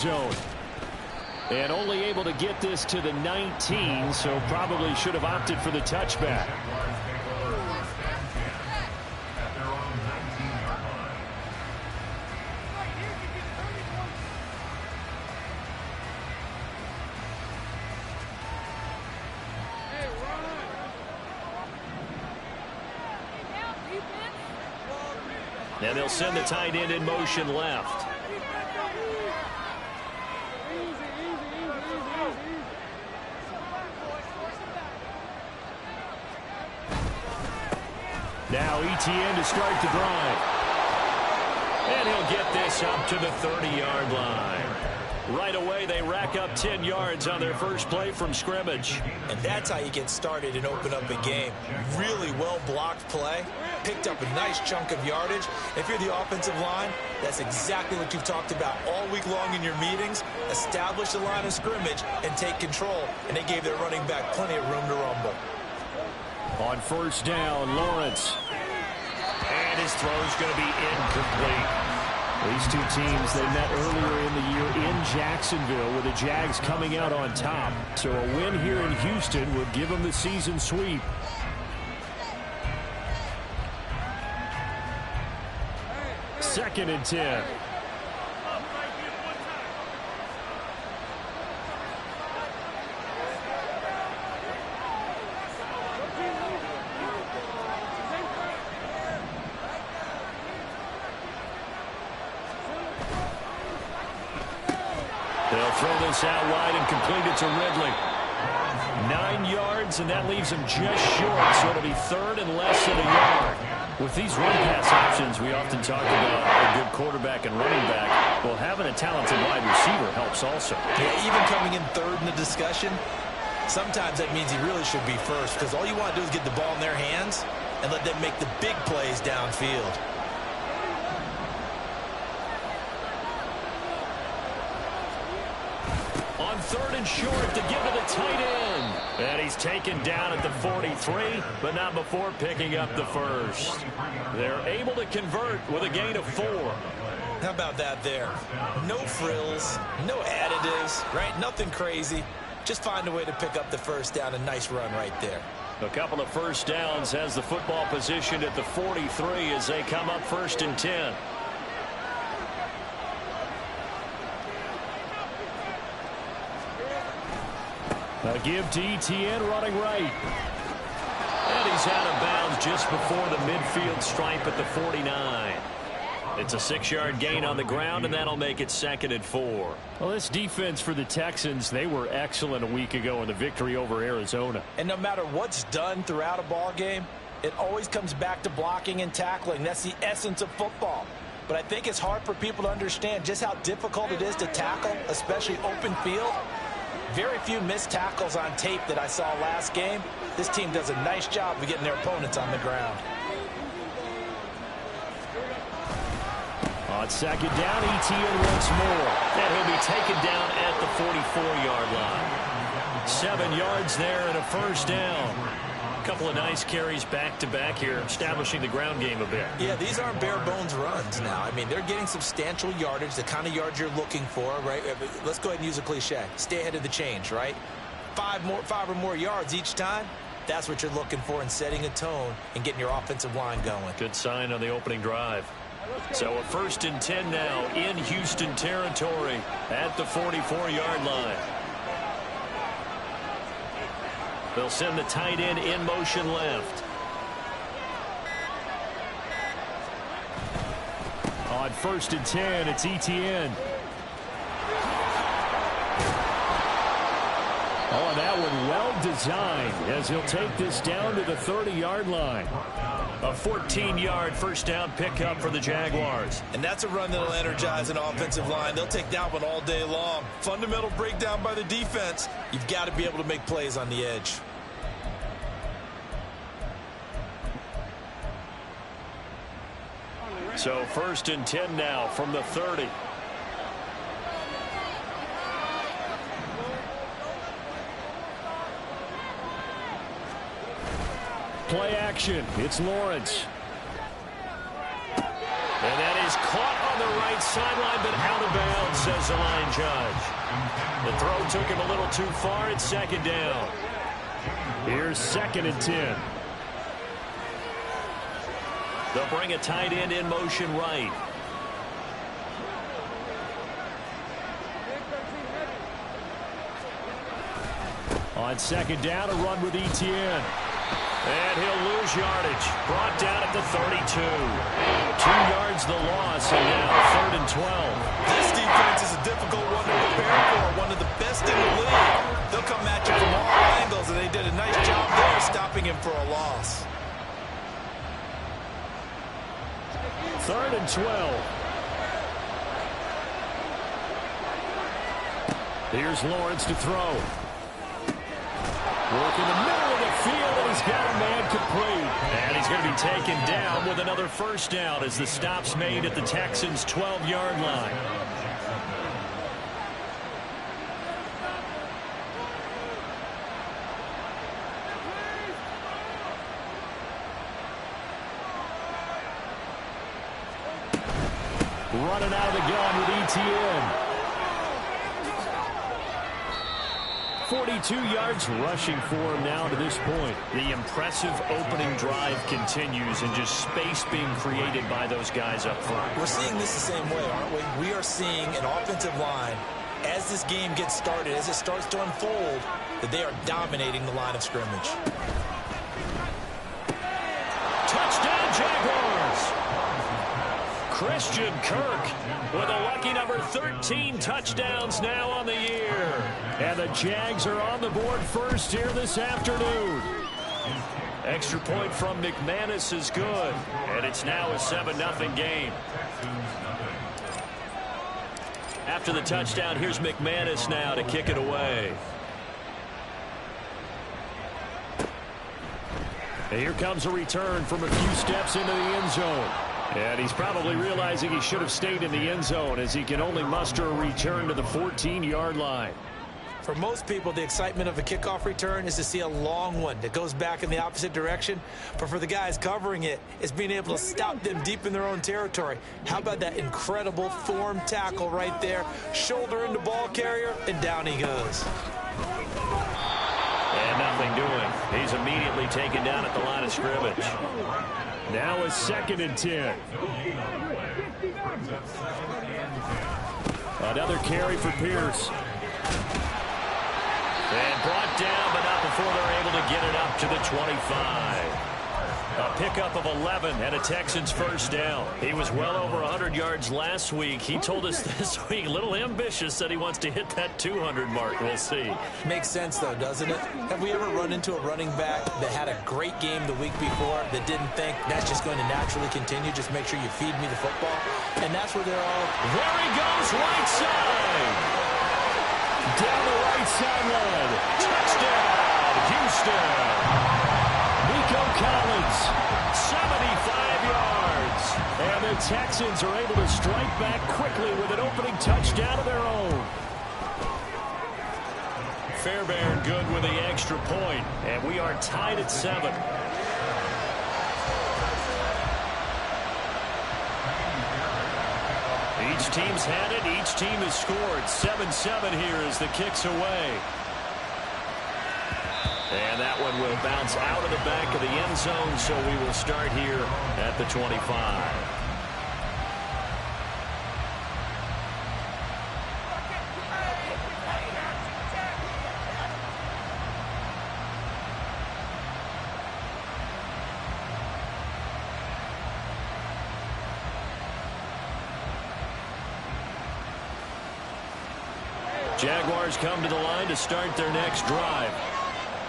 zone. And only able to get this to the 19, so probably should have opted for the touchback. And they'll send the tight end in motion left. Now ETN to start the drive. And he'll get this up to the 30-yard line. Right away, they rack up 10 yards on their first play from scrimmage. And that's how you get started and open up a game. Really well-blocked play. Picked up a nice chunk of yardage. If you're the offensive line, that's exactly what you've talked about all week long in your meetings. Establish the line of scrimmage and take control. And they gave their running back plenty of room to rumble. On first down, Lawrence. And his throw's going to be incomplete. These two teams, they met earlier in the year in Jacksonville with the Jags coming out on top. So a win here in Houston would give them the season sweep. Second and 10. They'll throw this out wide and complete it to Ridley. 9 yards, and that leaves him just short, so it'll be third and less than a yard. With these run pass options, we often talk about a good quarterback and running back. Well, having a talented wide receiver helps also. Yeah, even coming in third in the discussion, sometimes that means he really should be first, because all you want to do is get the ball in their hands and let them make the big plays downfield. On third and short to give to the tight end. And he's taken down at the 43, but not before picking up the first. They're able to convert with a gain of 4. How about that there? No frills, no additives, right? Nothing crazy. Just find a way to pick up the first down. A nice run right there. A couple of first downs, has the football positioned at the 43 as they come up first and 10. A give to ETN running right. And he's out of bounds just before the midfield stripe at the 49. It's a 6-yard gain on the ground, and that'll make it second and 4. Well, this defense for the Texans, they were excellent a week ago in the victory over Arizona. And no matter what's done throughout a ball game, it always comes back to blocking and tackling. That's the essence of football. But I think it's hard for people to understand just how difficult it is to tackle, especially open field. Very few missed tackles on tape that I saw last game. This team does a nice job of getting their opponents on the ground. On second down, ETN once more. And he'll be taken down at the 44-yard line. 7 yards there and a first down. A couple of nice carries back-to-back here, establishing the ground game a bit. Yeah, these aren't bare-bones runs now. I mean, they're getting substantial yardage, the kind of yards you're looking for, right? Let's go ahead and use a cliche. Stay ahead of the change, right? 5 or more yards each time. That's what you're looking for in setting a tone and getting your offensive line going. Good sign on the opening drive. So a first and 10 now in Houston territory at the 44-yard line. They'll send the tight end in motion left. On first and 10, it's ETN. Oh, and that one well designed as he'll take this down to the 30-yard line. A 14-yard first down pickup for the Jaguars. And that's a run that'll energize an offensive line. They'll take that one all day long. Fundamental breakdown by the defense. You've got to be able to make plays on the edge. So first and 10 now from the 30. Play action. It's Lawrence. And that is caught on the right sideline, but out of bounds, says the line judge. The throw took him a little too far. It's second down. Here's 2nd and 10. They'll bring a tight end in motion right. On 2nd down, a run with Etienne. And he'll lose yardage. Brought down at the 32. 2 yards the loss, and now 3rd and 12. This defense is a difficult one to prepare for. One of the best in the league. They'll come at you from all angles, and they did a nice job there stopping him for a loss. 3rd and 12. Here's Lawrence to throw. Working the middle of the field, and he's got a man complete. And he's going to be taken down with another first down as the stop's made at the Texans' 12-yard line. Running out of the gun with Etienne. 42 yards rushing for him now to this point. The impressive opening drive continues, and just space being created by those guys up front. We're seeing this the same way, aren't we? We are seeing an offensive line, as this game gets started, as it starts to unfold, that they are dominating the line of scrimmage. Touchdown, Jaguars! Christian Kirk with a lucky number 13 touchdowns now on the year. And the Jags are on the board first here this afternoon. Extra point from McManus is good. And it's now a 7-0 game. After the touchdown, here's McManus now to kick it away. And here comes a return from a few steps into the end zone. And he's probably realizing he should have stayed in the end zone, as he can only muster a return to the 14-yard line. For most people, the excitement of a kickoff return is to see a long one that goes back in the opposite direction. But for the guys covering it, it's being able to stop them deep in their own territory. How about that incredible form tackle right there? Shoulder into ball carrier, and down he goes. And nothing doing. He's immediately taken down at the line of scrimmage. Now a 2nd and 10. Another carry for Pierce. And brought down, but not before they're able to get it up to the 25. A pickup of 11 and a Texans first down. He was well over 100 yards last week. He told us this week, a little ambitious, that he wants to hit that 200 mark. We'll see. Makes sense, though, doesn't it? Have we ever run into a running back that had a great game the week before that didn't think that's just going to naturally continue? Just make sure you feed me the football. And that's where they're all. There he goes, right side. Down the right sideline. Touchdown, Houston. Nico Collins, 75 yards. And the Texans are able to strike back quickly with an opening touchdown of their own. Fairbairn good with the extra point, and we are tied at 7. Each team's had it. Each team has scored. 7-7 here as the kick's away. And that one will bounce out of the back of the end zone, so we will start here at the 25. Jaguars come to the line to start their next drive.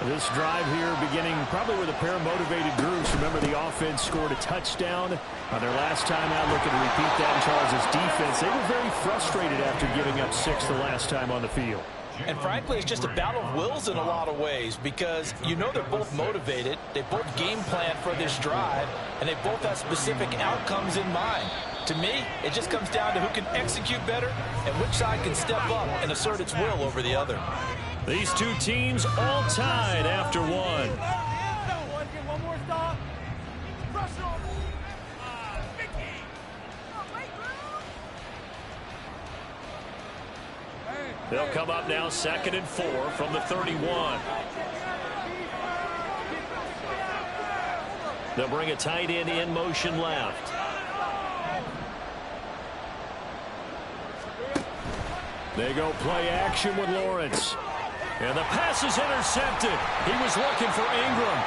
This drive here beginning probably with a pair of motivated groups. Remember, the offense scored a touchdown on their last time out, looking to repeat that in Charles' defense. They were very frustrated after giving up 6 the last time on the field. And frankly, it's just a battle of wills in a lot of ways, because you know they're both motivated. They both game plan for this drive, and they both have specific outcomes in mind. To me, it just comes down to who can execute better and which side can step up and assert its will over the other. These two teams all tied after one. One more stop. Pressure on. Vicky. They'll come up now 2nd and 4 from the 31. They'll bring a tight end in motion left. They go play action with Lawrence. And the pass is intercepted. He was looking for Ingram.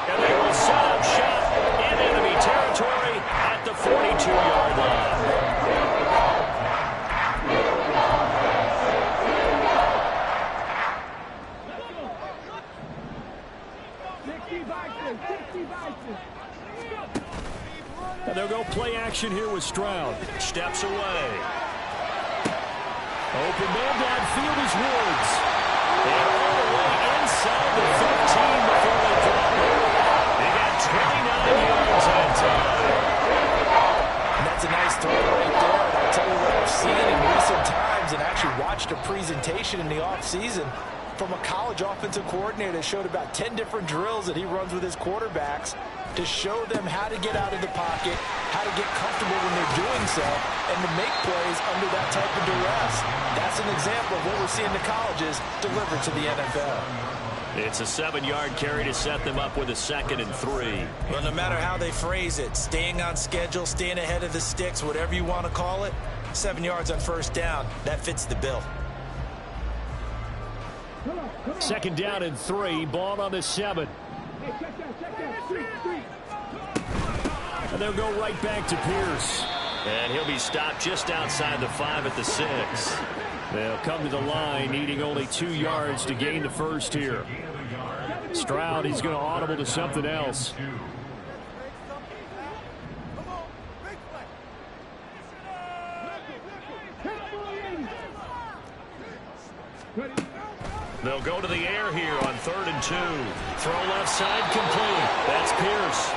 And they will set up shop in enemy territory at the 42-yard line. And they'll go play action here with Stroud. Steps away. Open man downfield is Woods. And all the way inside the 15 before they drop it. They got 29 yards that time. And that's a nice throw right there. And I'll tell you what I've seen in recent times and actually watched a presentation in the offseason from a college offensive coordinator that showed about 10 different drills that he runs with his quarterbacks to show them how to get out of the pocket, how to get comfortable when they're doing so, and to make plays under that type of duress. That's an example of what we're seeing the colleges deliver to the NFL. It's a 7-yard carry to set them up with a 2nd and 3. Well, no matter how they phrase it, staying on schedule, staying ahead of the sticks, whatever you want to call it, 7 yards on first down, that fits the bill. 2nd down and 3, ball on the 7. And they'll go right back to Pierce. And he'll be stopped just outside the 5 at the 6. They'll come to the line, needing only 2 yards to gain the first here. Stroud, he's going to audible to something else. They'll go to the air here on 3rd and 2. Throw left side complete. That's Pierce.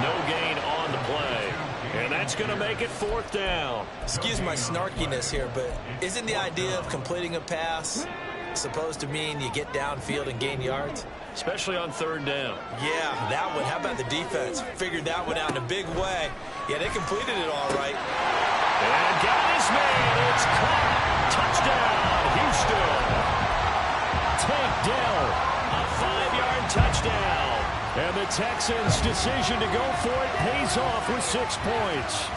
No gain on the play. And that's going to make it 4th down. Excuse my snarkiness here, but isn't the idea of completing a pass supposed to mean you get downfield and gain yards? Especially on 3rd down. Yeah, that one. How about the defense? Figured that one out in a big way. Yeah, they completed it all right. And got his man. It's caught. Touchdown, Houston. Tank Dell, a 5-yard touchdown. And the Texans' decision to go for it pays off with 6 points.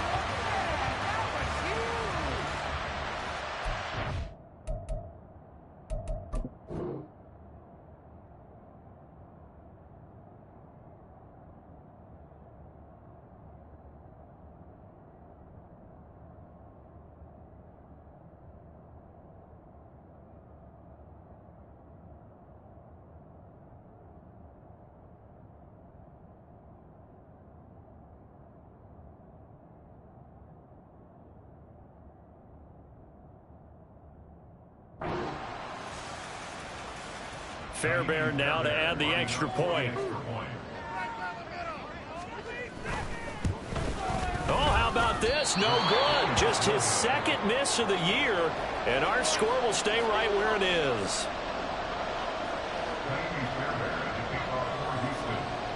Fairbairn now to add the extra point. Oh, how about this? No good. Just his 2nd miss of the year, and our score will stay right where it is.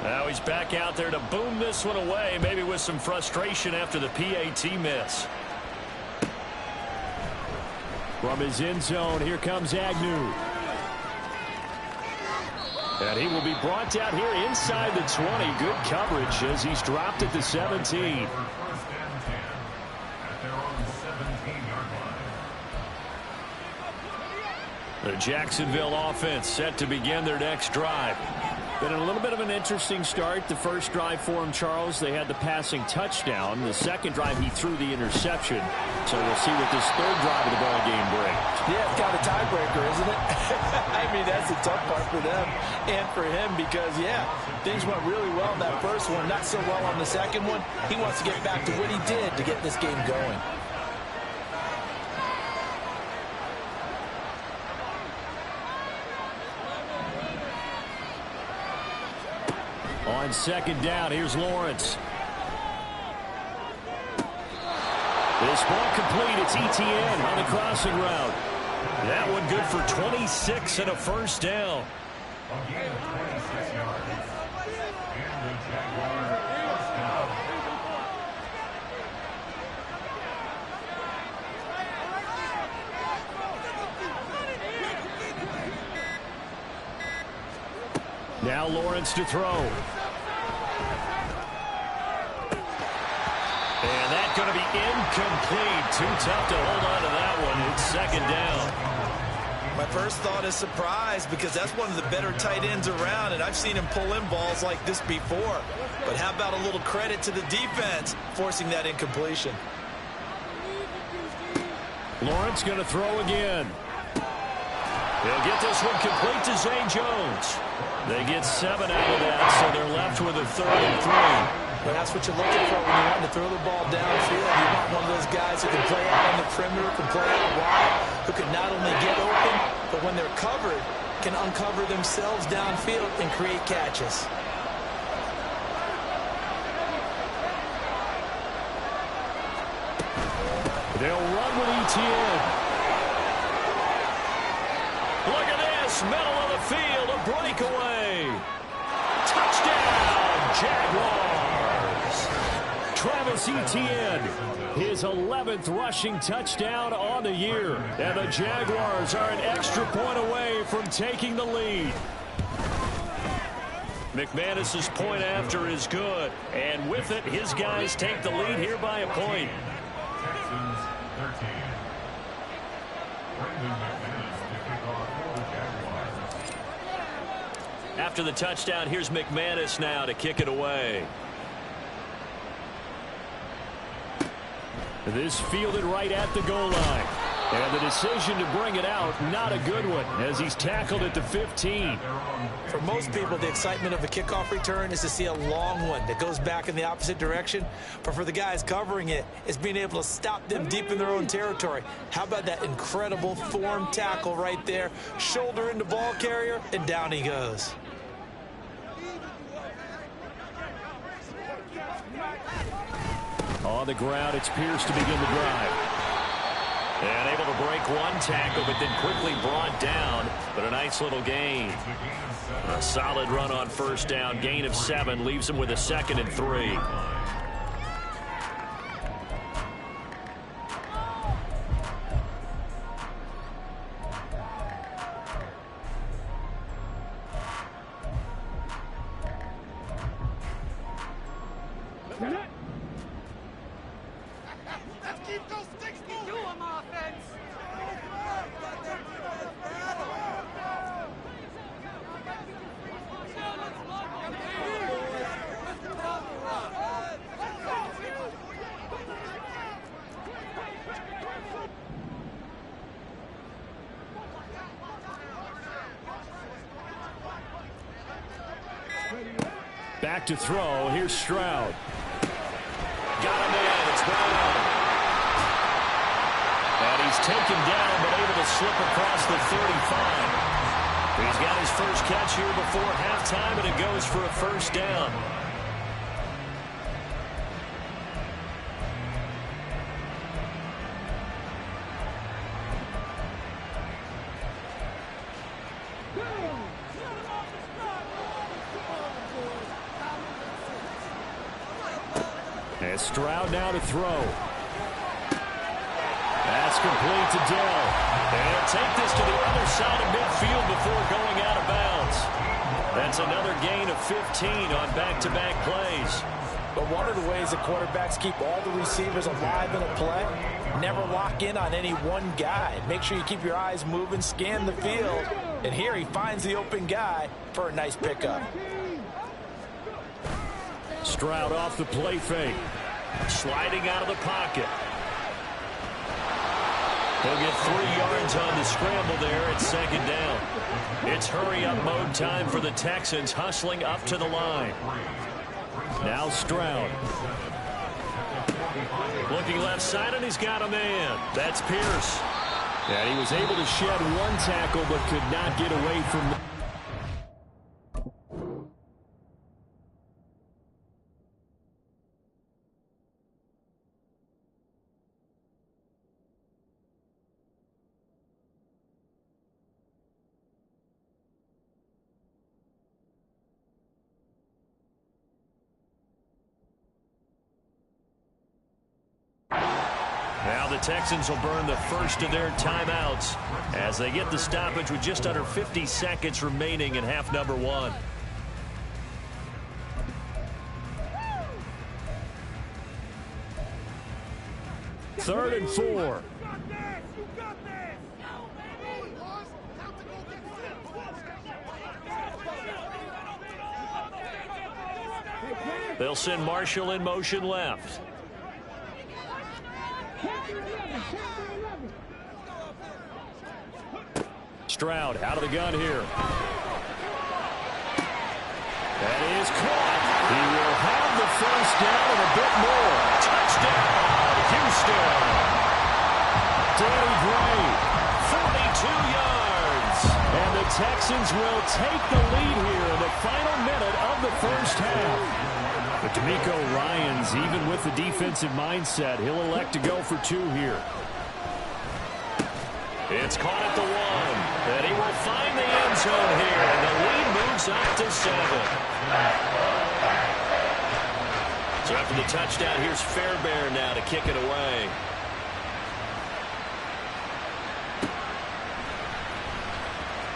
Now he's back out there to boom this one away, maybe with some frustration after the PAT miss. From his end zone, here comes Agnew. And he will be brought down here inside the 20. Good coverage as he's dropped at the 17. The Jacksonville offense set to begin their next drive. Been a little bit of an interesting start. The first drive for him, Charles, they had the passing touchdown. The second drive, he threw the interception. So we'll see what this 3rd drive of the ball game brings. Yeah, it's kind of a tiebreaker, isn't it? I mean, that's the tough part for them and for him because, yeah, things went really well in that first one, not so well on the second one. He wants to get back to what he did to get this game going. On 2nd down, here's Lawrence. This ball complete. It's ETN on the crossing route. That one good for 26 and a first down. Now Lawrence to throw. And that's going to be incomplete. Too tough to hold on to that one. It's second down. My first thought is surprise, because that's one of the better tight ends around, and I've seen him pull in balls like this before. But how about a little credit to the defense forcing that incompletion? Lawrence going to throw again. He'll get this one complete to Zay Jones. They get 7 out of that, so they're left with a 3rd and 3. But that's what you're looking for when you want to throw the ball downfield. You want one of those guys who can play out on the perimeter, can play out wide, who can not only get open, but when they're covered, can uncover themselves downfield and create catches. They'll run with ETN. Look at this, middle of the field, a breakaway. Touchdown, Jaguars. Travis Etienne, his 11th rushing touchdown on the year. And the Jaguars are an extra point away from taking the lead. McManus's point after is good. And with it, his guys take the lead here by a point. After the touchdown, here's McManus now to kick it away. This fielded right at the goal line. And the decision to bring it out, not a good one, as he's tackled at the 15. For most people, the excitement of a kickoff return is to see a long one that goes back in the opposite direction. But for the guys covering it, it's being able to stop them deep in their own territory. How about that incredible form tackle right there? Shoulder into ball carrier, and down he goes. On the ground, it's Pierce to begin the drive. And able to break one tackle, but then quickly brought down. But a nice little gain. A solid run on first down. Gain of 7 leaves him with a 2nd and 3. Back to throw. Here's Stroud. Got him in. It's Brown. And he's taken down, but able to slip across the 35. He's got his first catch here before halftime, and it goes for a first down. And Stroud now to throw. That's complete to Dell. And he'll take this to the other side of midfield before going out of bounds. That's another gain of 15 on back-to-back plays. But one of the ways that quarterbacks keep all the receivers alive in a play, never lock in on any one guy. Make sure you keep your eyes moving, scan the field. And here he finds the open guy for a nice pickup. Stroud off the play fake. Sliding out of the pocket. He'll get 3 yards on the scramble there at second down. It's hurry-up mode time for the Texans, hustling up to the line. Now Stroud. Looking left side, and he's got a man. That's Pierce. And he was able to shed one tackle, but could not get away from the... Now the Texans will burn the first of their timeouts as they get the stoppage with just under 50 seconds remaining in half number 1. 3rd and 4. They'll send Marshall in motion left. Stroud out of the gun here. That is caught. He will have the first down and a bit more. Touchdown, Houston. Danny Gray, 42 yards. And the Texans will take the lead here in the final minute of the first half. But DeMeco Ryans, even with the defensive mindset, he'll elect to go for 2 here. It's caught at the 1, and he will find the end zone here, and the lead moves up to 7. So after the touchdown, here's Fairbairn now to kick it away.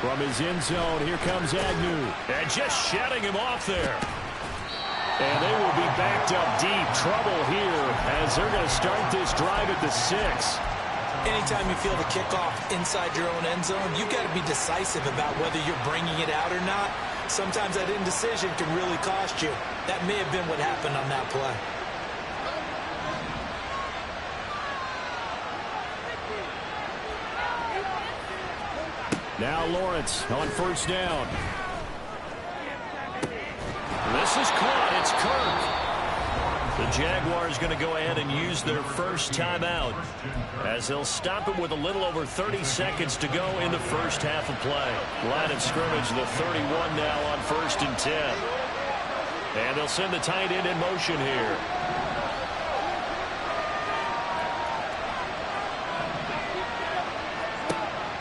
From his end zone, here comes Agnew, and just shedding him off there. And they will be backed up deep. Trouble here as they're going to start this drive at the 6. Anytime you feel the kickoff inside your own end zone, you've got to be decisive about whether you're bringing it out or not. Sometimes that indecision can really cost you. That may have been what happened on that play. Now Lawrence on 1st down. This is caught. It's Kirk. The Jaguars going to go ahead and use their first timeout as they'll stop it with a little over 30 seconds to go in the first half of play. Line of scrimmage, the 31 now on 1st and 10. And they'll send the tight end in motion here.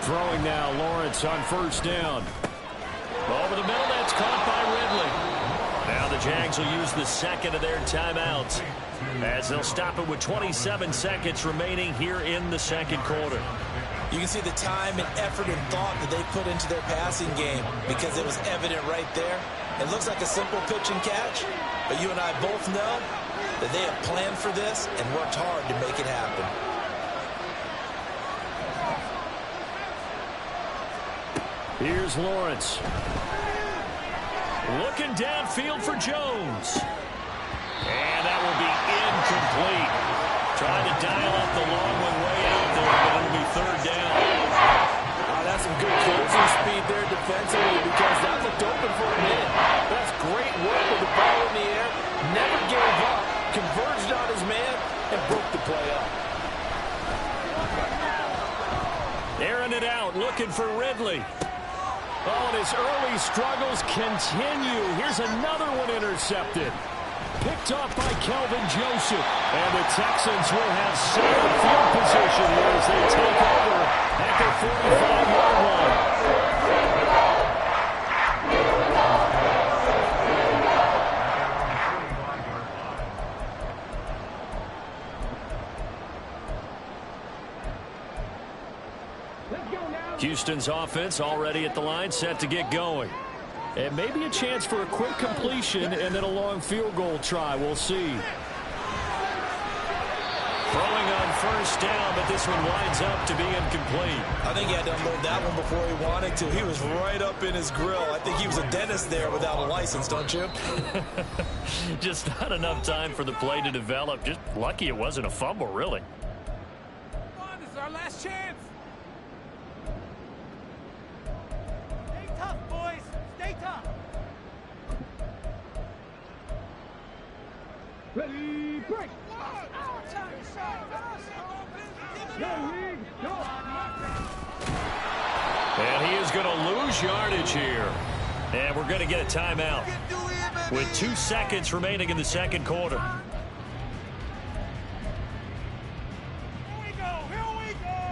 Throwing now, Lawrence on 1st down. Over the middle, that's caught by Ridley. Now the Jags will use the second of their timeouts as they'll stop it with 27 seconds remaining here in the second quarter. You can see the time and effort and thought that they put into their passing game because it was evident right there. It looks like a simple pitch and catch, but you and I both know that they have planned for this and worked hard to make it happen. Here's Lawrence. Looking downfield for Jones. And that will be incomplete. Trying to dial up the long one way out there, but it'll be 3rd down. That's some good closing speed there defensively because that looked open for a minute. That's great work with the ball in the air. Never gave up. Converged on his man and broke the play up. Airing it out, looking for Ridley. Oh, and his early struggles continue. Here's another one intercepted. Picked off by Kelvin Joseph. And the Texans will have solid field position here as they take over at their 45-yard line. Houston's offense already at the line, set to get going. And maybe a chance for a quick completion and then a long field goal try. We'll see. Throwing on 1st down, but this one winds up to be incomplete. I think he had to unload that one before he wanted to. He was right up in his grill. I think he was a dentist there without a license, don't you? Just not enough time for the play to develop. Just lucky it wasn't a fumble, really. Come on, this is our last chance. Stay tough, boys. Stay tough. Ready, break. And he is going to lose yardage here. And we're going to get a timeout with 2 seconds remaining in the second quarter. Here we go. Here we go.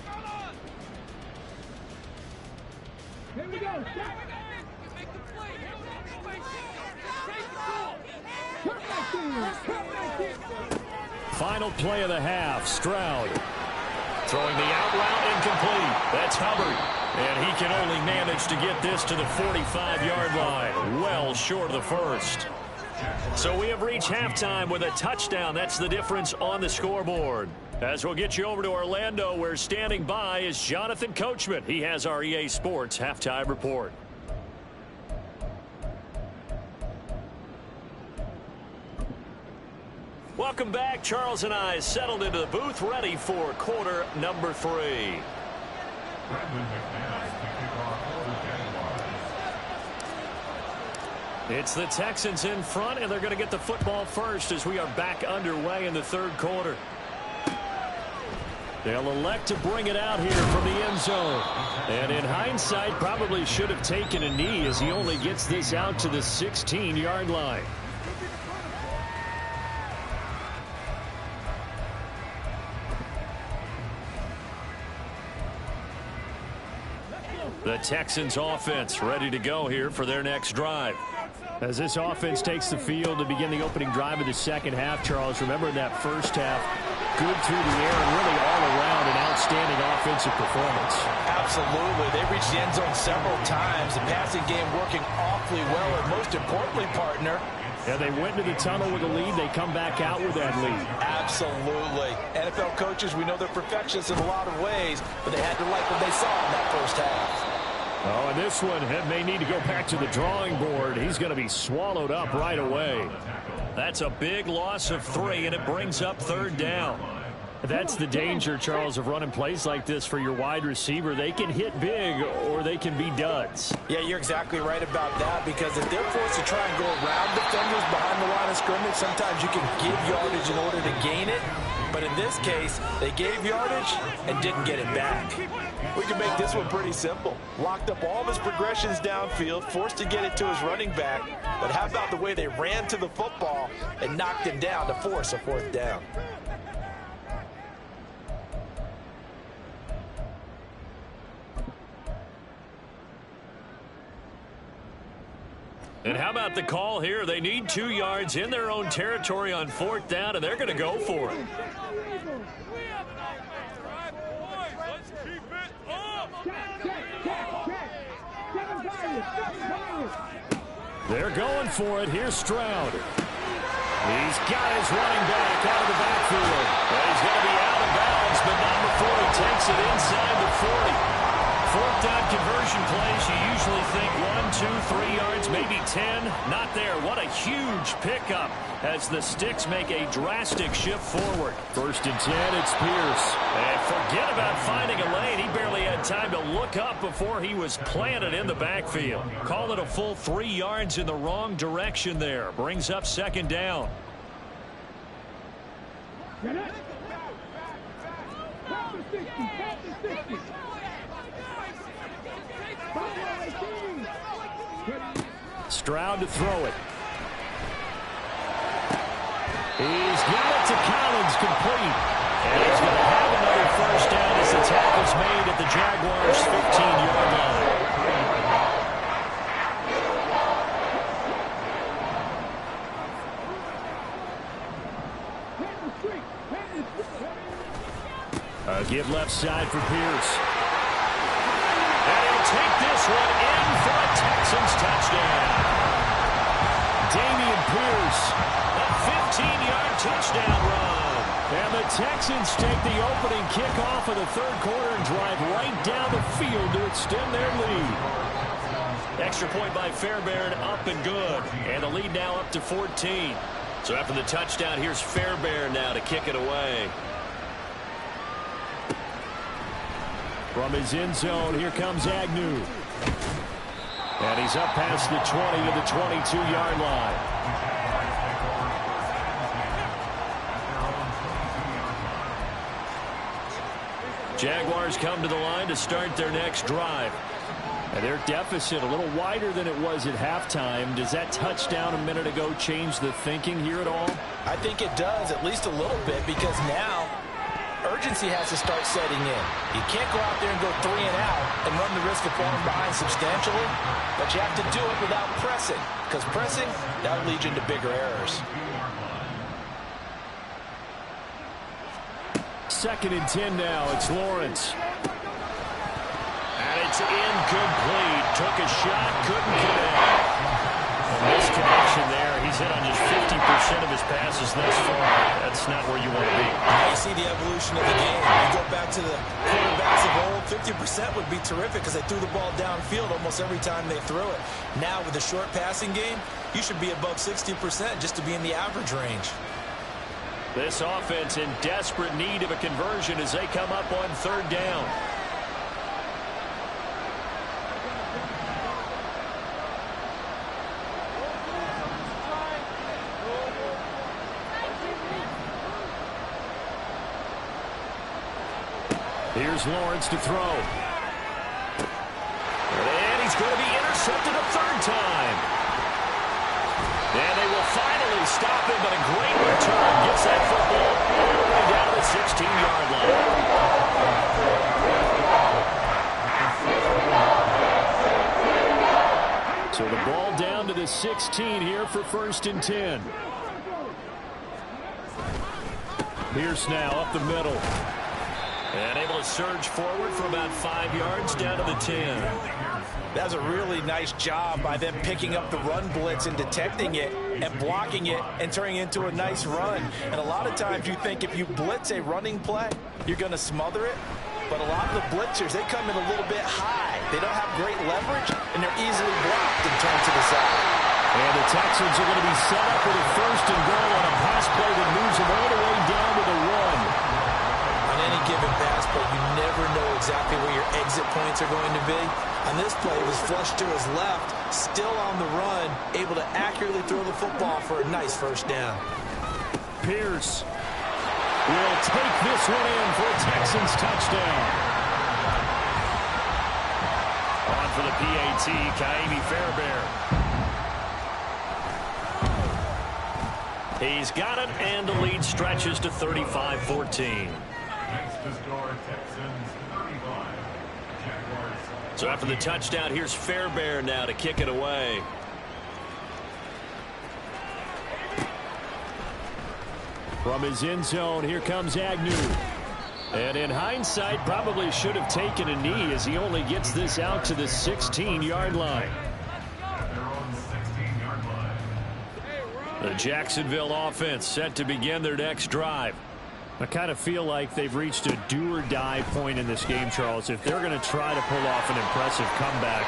Come on. Here we go. Make the play. Final play of the half. Stroud throwing the out route, incomplete. That's Hubbard. And he can only manage to get this to the 45-yard line. Well short of the first. So we have reached halftime with a touchdown. That's the difference on the scoreboard. As we'll get you over to Orlando, where standing by is Jonathan Coachman. He has our EA Sports halftime report. Welcome back. Charles and I settled into the booth, ready for quarter number 3. It's the Texans in front, and they're going to get the football first as we are back underway in the third quarter. They'll elect to bring it out here from the end zone. And in hindsight, probably should have taken a knee as he only gets this out to the 16-yard line. The Texans offense ready to go here for their next drive. As this offense takes the field to begin the opening drive of the second half, Charles, remember in that first half, good through the air and really all around an outstanding offensive performance. Absolutely. They reached the end zone several times. The passing game working awfully well, and most importantly, partner, and they went to the tunnel with a lead. They come back out with that lead. Absolutely. NFL coaches, we know they're perfectionists in a lot of ways, but they had to like what they saw in that first half. Oh, and this one may need to go back to the drawing board. He's going to be swallowed up right away. That's a big loss of 3, and it brings up third down. That's the danger, Charles, of running plays like this for your wide receiver. They can hit big or they can be duds. Yeah, you're exactly right about that, because if they're forced to try and go around defenders behind the line of scrimmage, sometimes you can give yardage in order to gain it. But in this case, they gave yardage and didn't get it back. We can make this one pretty simple. Locked up all of his progressions downfield, forced to get it to his running back. But how about the way they ran to the football and knocked him down to force a fourth down? And how about the call here? They need 2 yards in their own territory on fourth down, and they're going to go for it. They're going for it. Here's Stroud. He's got his running back out of the backfield. Well, he's going to be out of bounds, but not before he takes it inside the 40. Fourth down conversion plays, you usually think 1, 2, 3 yards, maybe 10. Not there. What a huge pickup as the Sticks make a drastic shift forward. First and 10, it's Pierce. And forget about finding a lane. He barely had time to look up before he was planted in the backfield. Call it a full 3 yards in the wrong direction there. Brings up second down. Stroud to throw it. He's got it to Collins, complete. And he's going to have another first down as the tackle's made at the Jaguars' 15-yard line. Give left side for Pierce. And he'll take this one in for a Texans touchdown. Damian Pierce, a 15-yard touchdown run. And the Texans take the opening kickoff of the third quarter and drive right down the field to extend their lead. Extra point by Fairbairn, up and good. And the lead now up to 14. So after the touchdown, here's Fairbairn now to kick it away. From his end zone, here comes Agnew. And he's up past the 20 to the 22-yard line. Jaguars come to the line to start their next drive. And their deficit a little wider than it was at halftime. Does that touchdown a minute ago change the thinking here at all? I think it does, at least a little bit, because now urgency has to start setting in. You can't go out there and go 3 and out and run the risk of falling behind substantially, but you have to do it without pressing, because pressing, that will lead you into bigger errors. Second and 10 now. It's Lawrence. And it's incomplete. Took a shot, couldn't connect. Misconnection there. He's hit on just 50% of his passes thus far. That's not where you want to be. Now you see the evolution of the game. You go back to the quarterbacks of old, 50% would be terrific because they threw the ball downfield almost every time they threw it. Now with the short passing game, you should be above 60% just to be in the average range. This offense in desperate need of a conversion as they come up on third down. Here's Lawrence to throw. And he's going to be intercepted a third time. And they will finally stop him, but a great return gets that football all the way down to the 16-yard line. So the ball down to the 16 here for 1st and 10. Pierce now up the middle. And able to surge forward for about 5 yards down to the 10. That's a really nice job by them picking up the run blitz and detecting it and blocking it and turning it into a nice run. And a lot of times you think if you blitz a running play, you're going to smother it. But a lot of the blitzers, they come in a little bit high. They don't have great leverage, and they're easily blocked and turned to the side. And the Texans are going to be set up with a 1st and goal on a pass play that moves them all the way down to the 1. Any given pass play, you never know exactly where your exit points are going to be. On this play, it was flushed to his left, still on the run, able to accurately throw the football for a nice 1st down. Pierce will take this one in for a Texans touchdown. On for the PAT, Ka'imi Fairbairn. He's got it, and the lead stretches to 35-14. So after the touchdown, here's Fairbairn now to kick it away. From his end zone, here comes Agnew. And in hindsight, probably should have taken a knee as he only gets this out to the 16-yard line. The Jacksonville offense set to begin their next drive. I kind of feel like they've reached a do-or-die point in this game, Charles. If they're going to try to pull off an impressive comeback,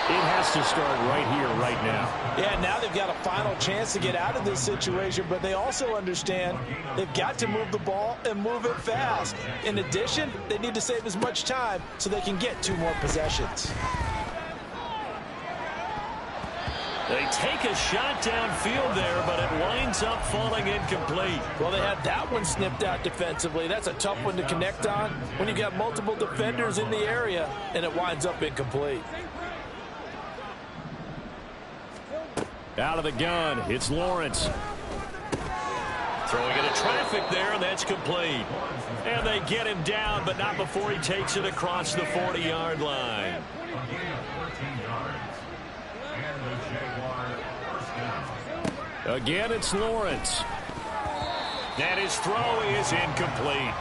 it has to start right here, right now. Yeah, now they've got a final chance to get out of this situation, but they also understand they've got to move the ball and move it fast. In addition, they need to save as much time so they can get 2 more possessions. They take a shot downfield there, but it winds up falling incomplete. Well, they had that one snipped out defensively. That's a tough one to connect on when you got multiple defenders in the area, and it winds up incomplete. Out of the gun, it's Lawrence. Throwing into traffic there, and that's complete. And they get him down, but not before he takes it across the 40-yard line. Again, it's Lawrence. And his throw is incomplete.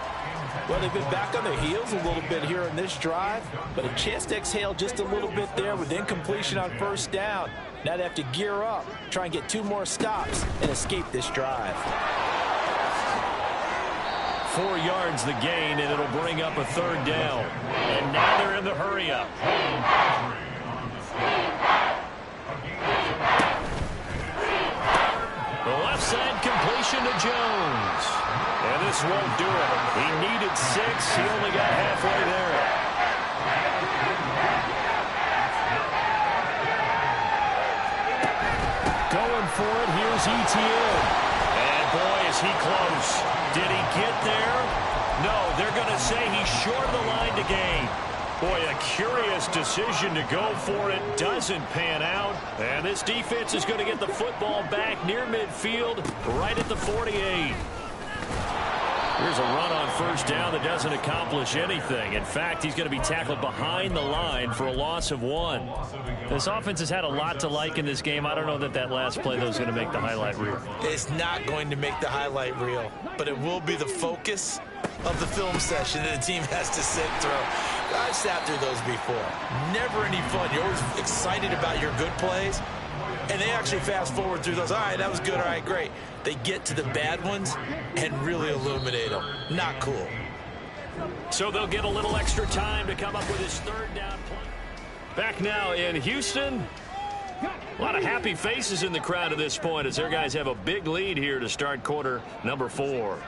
Well, they've been back on their heels a little bit here in this drive, but a chance to exhale just a little bit there with incompletion on 1st down. Now they have to gear up, try and get 2 more stops, and escape this drive. 4 yards the gain, and it'll bring up a 3rd down. And now they're in the hurry-up. The left side completion to Jones. And this won't do it. He needed 6. He only got halfway there. Going for it. Here's Etienne. And boy, is he close. Did he get there? No, they're going to say he's short of the line to gain. Boy, a curious decision to go for it. Doesn't pan out. And this defense is going to get the football back near midfield, right at the 48. Here's a run on 1st down that doesn't accomplish anything. In fact, he's going to be tackled behind the line for a loss of 1. This offense has had a lot to like in this game. I don't know that last play, though, is going to make the highlight reel. It's not going to make the highlight reel, but it will be the focus of the film session that the team has to sit through. I've sat through those before. Never any fun. You're always excited about your good plays, And they actually fast forward through those. All right, that was good. All right, great. They get to the bad ones and really illuminate them. Not cool. So they'll get a little extra time to come up with his third down play. Back now in Houston. A lot of happy faces in the crowd at this point as their guys have a big lead here to start quarter number 4.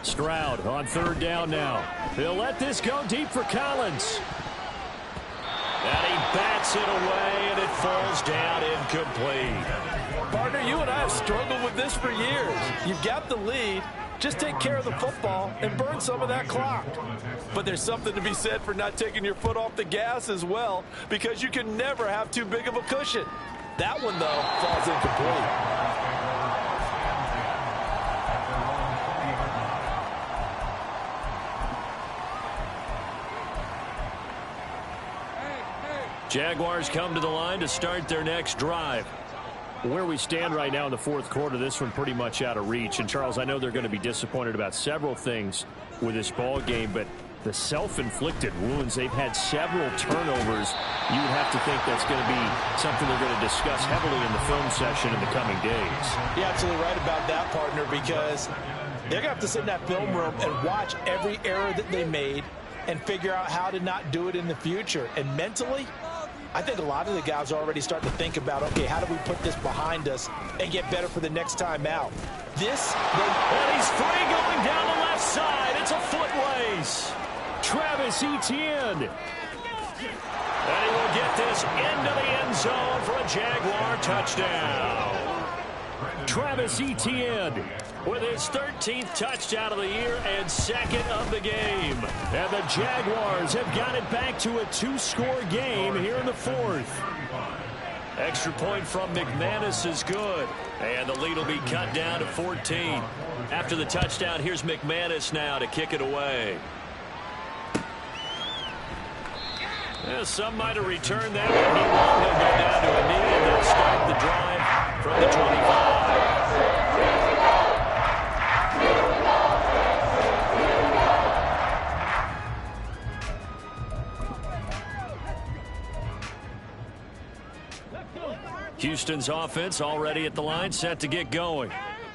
Stroud on third down now. They'll let this go deep for Collins. And he bats it away, and it falls down incomplete. Partner, you and I have struggled with this for years. You've got the lead. Just take care of the football and burn some of that clock. But there's something to be said for not taking your foot off the gas as well, because you can never have too big of a cushion. That one, though, falls incomplete. Jaguars come to the line to start their next drive. Where we stand right now in the fourth quarter, this one pretty much out of reach. And, Charles, I know they're going to be disappointed about several things with this ball game, but the self-inflicted wounds, they've had several turnovers. You would have to think that's going to be something they're going to discuss heavily in the film session in the coming days. You're absolutely right about that, partner, because they're going to have to sit in that film room and watch every error that they made and figure out how to not do it in the future. And mentally, I think a lot of the guys are already starting to think about, okay, how do we put this behind us and get better for the next time out? And he's free going down the left side. It's a foot race. Travis Etienne. And he will get this into the end zone for a Jaguar touchdown. Travis Etienne with his 13th touchdown of the year and second of the game. And the Jaguars have got it back to a 2-score game here in the fourth. Extra point from McManus is good. And the lead will be cut down to 14. After the touchdown, here's McManus now to kick it away. Yeah, some might have returned that one. He won't. He'll go down to a knee, and they'll start the drive from the 25. Houston's offense already at the line, set to get going.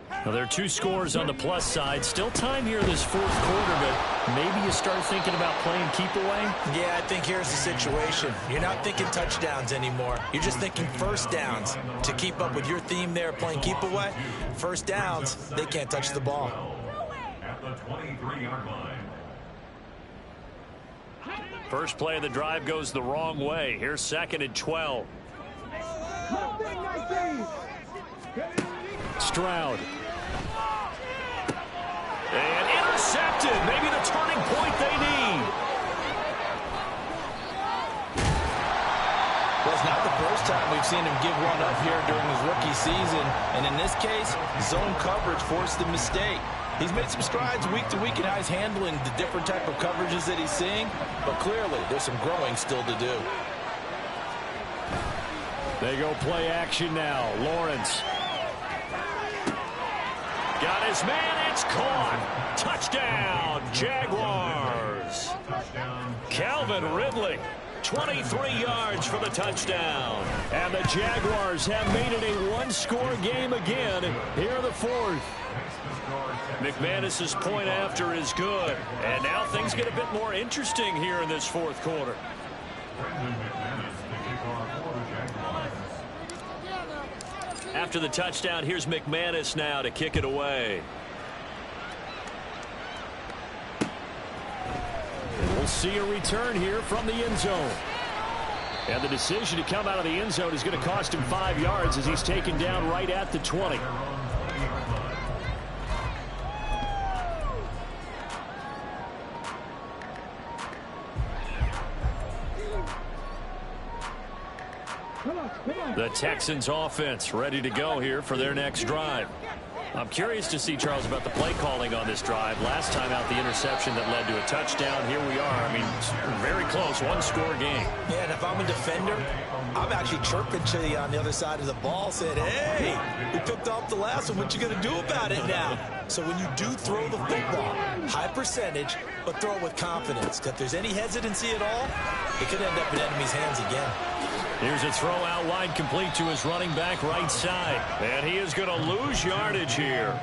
Now, there are 2 scores on the plus side. Still time here in this fourth quarter, but maybe you start thinking about playing keep away? Yeah, I think here's the situation. You're not thinking touchdowns anymore. You're just thinking first downs. To keep up with your theme there, playing keep away, first downs, they can't touch the ball. At the 23-yard line. First play of the drive goes the wrong way. Here's 2nd and 12. Stroud. And intercepted. Maybe the turning point they need. Well, it's not the first time we've seen him give one up here during his rookie season. And in this case, zone coverage forced the mistake. He's made some strides week to week in how he's handling the different type of coverages that he's seeing. But clearly, there's some growing still to do. They go play action now. Lawrence. Got his man. It's caught. Touchdown, Jaguars. Calvin Ridley. 23 yards for the touchdown. And the Jaguars have made it a 1-score game again here in the fourth. McManus's point after is good. And now things get a bit more interesting here in this fourth quarter. After the touchdown, here's McManus now to kick it away. And we'll see a return here from the end zone. And the decision to come out of the end zone is going to cost him 5 yards as he's taken down right at the 20. The Texans offense ready to go here for their next drive. I'm curious to see, Charles, about the play calling on this drive. Last time out, the interception that led to a touchdown. Here we are. I mean, very close, 1-score game. Yeah, and if I'm a defender, I'm actually chirping to you on the other side of the ball, saying, hey, we picked off the last one. What you going to do about it now? So when you do throw the football, high percentage percentage, but throw it with confidence. If there's any hesitancy at all, it could end up in enemy's hands again. Here's a throw out wide, complete to his running back right side. And he is going to lose yardage here.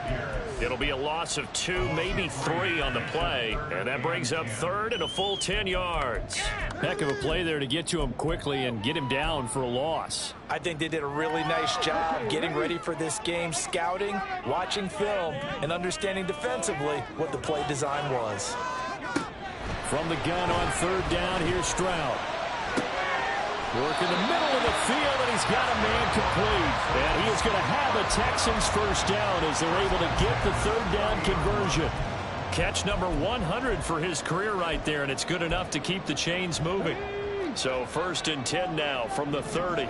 It'll be a loss of 2, maybe 3 on the play. And that brings up third and a full 10 yards. Heck of a play there to get to him quickly and get him down for a loss. I think they did a really nice job getting ready for this game, scouting, watching film, and understanding defensively what the play design was. From the gun on third down, here's Stroud. Work in the middle of the field, and he's got a man complete. And he is going to have a Texans first down as they're able to get the third down conversion. Catch number 100 for his career right there, and it's good enough to keep the chains moving. So first and 10 now from the 30.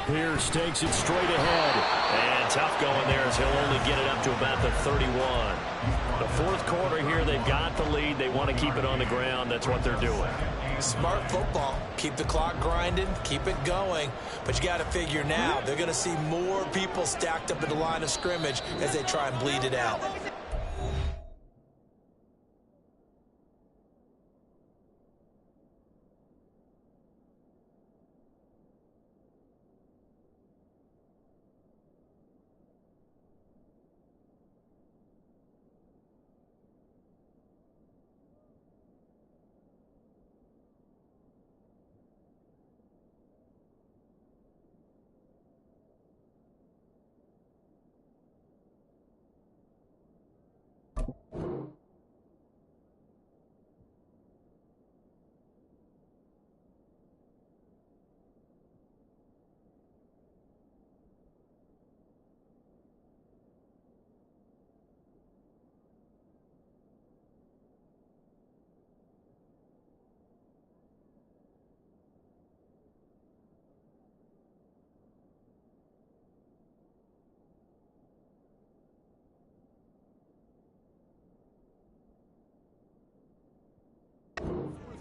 Pierce takes it straight ahead. And tough going there as he'll only get it up to about the 31. The fourth quarter here, they've got the lead. They want to keep it on the ground. That's what they're doing. Smart football. Keep the clock grinding. Keep it going. But you got to figure now, they're going to see more people stacked up at the line of scrimmage as they try and bleed it out.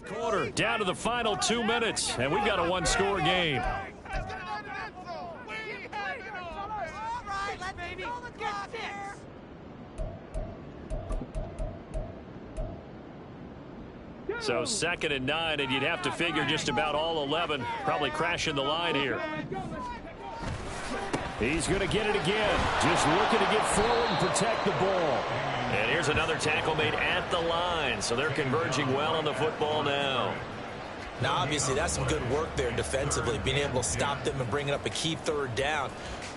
Quarter down to the final 2 minutes, and we've got a one-score game. So 2nd and 9, and you'd have to figure just about all 11 probably crashing the line here. He's going to get it again. Just looking to get forward and protect the ball. And here's another tackle made at the line, so they're converging well on the football now. Now, obviously, that's some good work there defensively, being able to stop them and bringing up a key third down.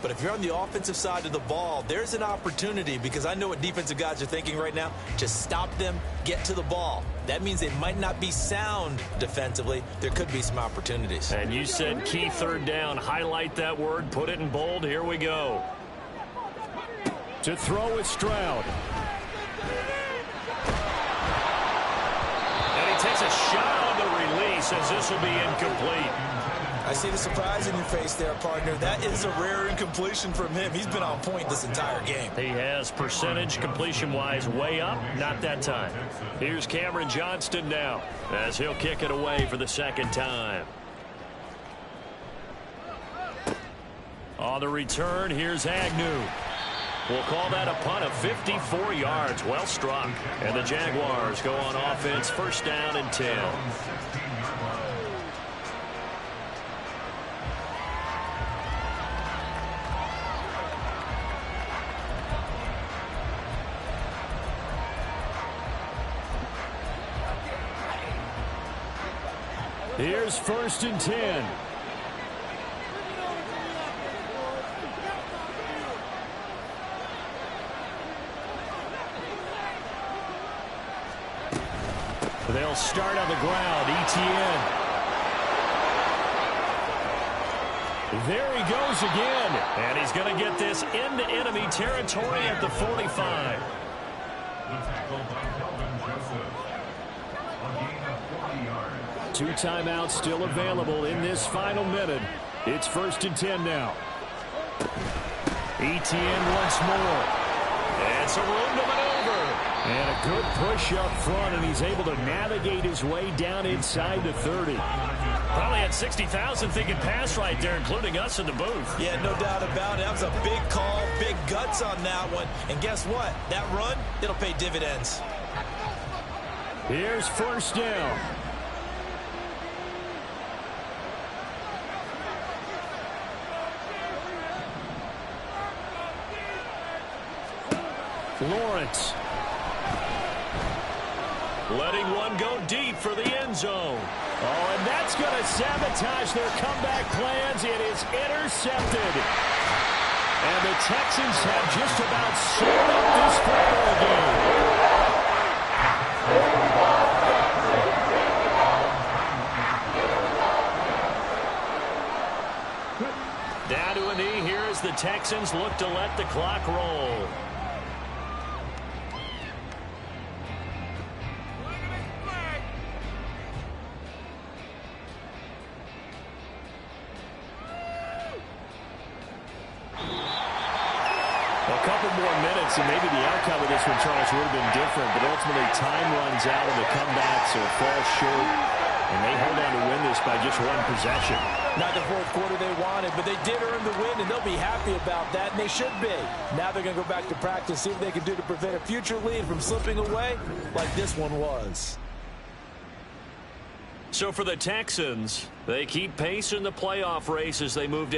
But if you're on the offensive side of the ball, there's an opportunity, because I know what defensive guys are thinking right now. Just stop them, get to the ball. That means they might not be sound defensively. There could be some opportunities. And you said key third down. Highlight that word, put it in bold. Here we go. To throw is Stroud. And he takes a shot on the release as this will be incomplete. I see the surprise in your face there, partner. That is a rare incompletion from him. He's been on point this entire game. He has percentage completion-wise way up. Not that time. Here's Cameron Johnston now as he'll kick it away for the second time. On the return, here's Agnew. We'll call that a punt of 54 yards. Well struck. And the Jaguars go on offense, first down and 10. Here's 1st and 10. They'll start on the ground. ETN. There he goes again. And he's going to get this into enemy territory at the 45. Two timeouts still available in this final minute. It's 1st and 10 now. ETN once more. And some room to maneuver. And a good push up front, and he's able to navigate his way down inside the 30. Probably had 60,000 thinking pass right there, including us in the booth. Yeah, no doubt about it. That was a big call, big guts on that one. And guess what? That run, it'll pay dividends. Here's first down. Lawrence. Letting one go deep for the end zone. Oh, and that's going to sabotage their comeback plans. It is intercepted. And the Texans have just about sewn up this football game. Down to a knee here as the Texans look to let the clock roll. A couple more minutes, and maybe the outcome of this one, Charles, would have been different. But ultimately, time runs out, and the comebacks will fall short. And they hold on to win this by just one possession. Not the fourth quarter they wanted, but they did earn the win, and they'll be happy about that, and they should be. Now they're going to go back to practice, see what they can do to prevent a future lead from slipping away like this one was. So for the Texans, they keep pace in the playoff race as they move